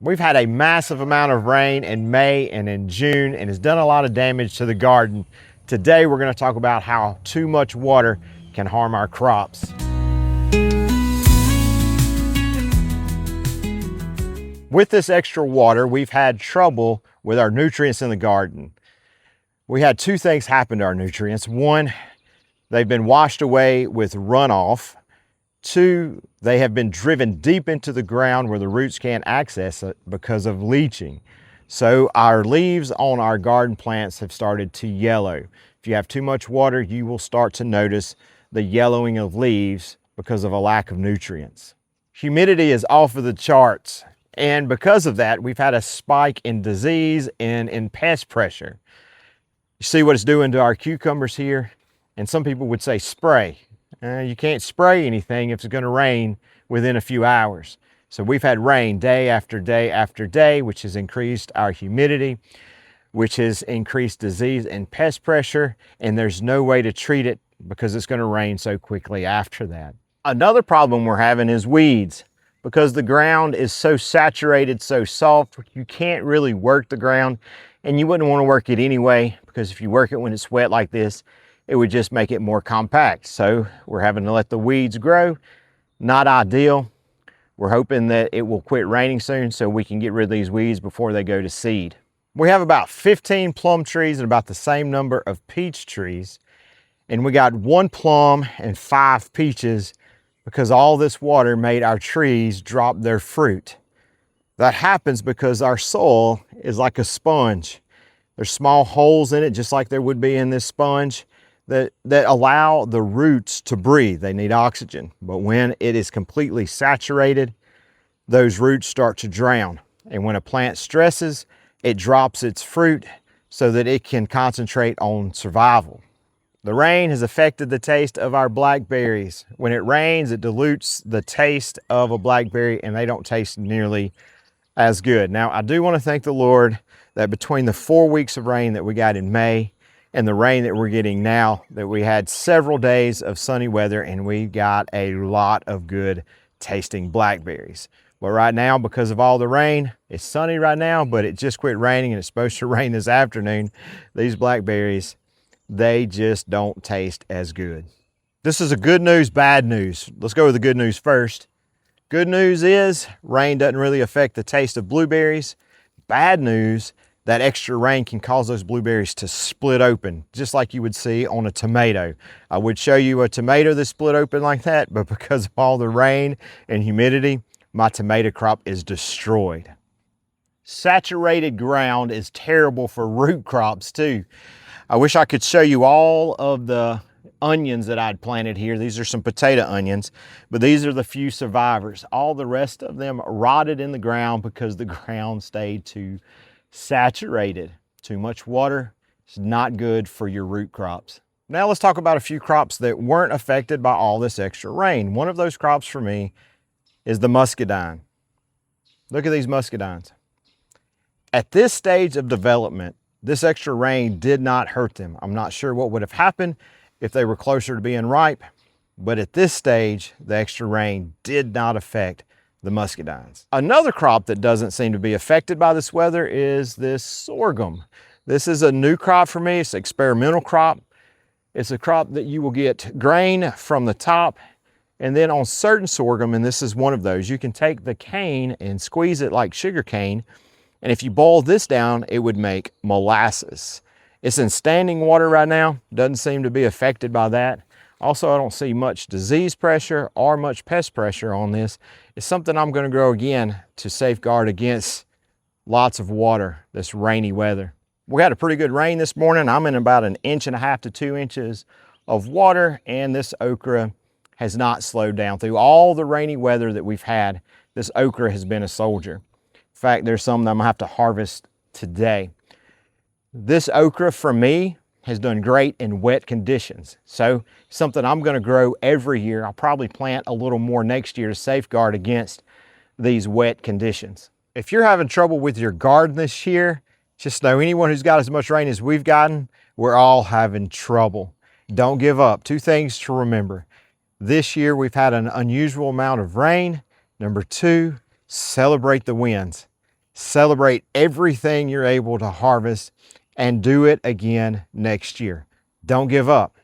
We've had a massive amount of rain in May and in June, and it's done a lot of damage to the garden. Today, we're going to talk about how too much water can harm our crops. With this extra water, we've had trouble with our nutrients in the garden. We had two things happen to our nutrients. One, they've been washed away with runoff. Two, they have been driven deep into the ground where the roots can't access it because of leaching. So our leaves on our garden plants have started to yellow. If you have too much water, you will start to notice the yellowing of leaves because of a lack of nutrients. Humidity is off of the charts, and because of that, we've had a spike in disease and in pest pressure. You see what it's doing to our cucumbers here? And some people would say spray. You can't spray anything if it's going to rain within a few hours. So we've had rain day after day after day, which has increased our humidity, which has increased disease and pest pressure, and there's no way to treat it because it's going to rain so quickly after that. Another problem we're having is weeds. Because the ground is so saturated, so soft, you can't really work the ground, and you wouldn't want to work it anyway, because if you work it when it's wet like this, it would just make it more compact. So we're having to let the weeds grow. Not ideal. We're hoping that it will quit raining soon so we can get rid of these weeds before they go to seed. We have about 15 plum trees and about the same number of peach trees. And we got 1 plum and 5 peaches because all this water made our trees drop their fruit. That happens because our soil is like a sponge. There's small holes in it, just like there would be in this sponge, that allow the roots to breathe. They need oxygen. But when it is completely saturated, those roots start to drown. And when a plant stresses, it drops its fruit so that it can concentrate on survival. The rain has affected the taste of our blackberries. When it rains, it dilutes the taste of a blackberry and they don't taste nearly as good. Now, I do want to thank the Lord that between the 4 weeks of rain that we got in May and the rain that we're getting now, that we had several days of sunny weather and we got a lot of good tasting blackberries. But right now, because of all the rain, it's sunny right now, but it just quit raining and it's supposed to rain this afternoon. These blackberries, they just don't taste as good. This is a good news, bad news. Let's go with the good news first. Good news is rain doesn't really affect the taste of blueberries. Bad news, that extra rain can cause those blueberries to split open, just like you would see on a tomato. I would show you a tomato that split open like that, but because of all the rain and humidity, my tomato crop is destroyed. Saturated ground is terrible for root crops too. I wish I could show you all of the onions that I'd planted here. These are some potato onions, but these are the few survivors. All the rest of them rotted in the ground because the ground stayed too saturated. Too much water is not good for your root crops. Now let's talk about a few crops that weren't affected by all this extra rain. One of those crops for me is the muscadine. Look at these muscadines. At this stage of development, this extra rain did not hurt them. I'm not sure what would have happened if they were closer to being ripe, but at this stage, the extra rain did not affect the muscadines. Another crop that doesn't seem to be affected by this weather is this sorghum. This is a new crop for me. It's an experimental crop. It's a crop that you will get grain from the top, and then on certain sorghum, and this is one of those, you can take the cane and squeeze it like sugar cane, and if you boil this down, it would make molasses. It's in standing water right now. Doesn't seem to be affected by that. Also, I don't see much disease pressure or much pest pressure on this. It's something I'm going to grow again to safeguard against lots of water, this rainy weather. We had a pretty good rain this morning. I'm in about 1.5 inches to 2 inches of water, and this okra has not slowed down. Through all the rainy weather that we've had, this okra has been a soldier. In fact, there's some that I'm gonna have to harvest today. This okra for me has done great in wet conditions. So something I'm gonna grow every year. I'll probably plant a little more next year to safeguard against these wet conditions. If you're having trouble with your garden this year, just know anyone who's got as much rain as we've gotten, we're all having trouble. Don't give up. 2 things to remember. This year we've had an unusual amount of rain. Number 2, celebrate the wins. celebrate everything you're able to harvest, and do it again next year. Don't give up.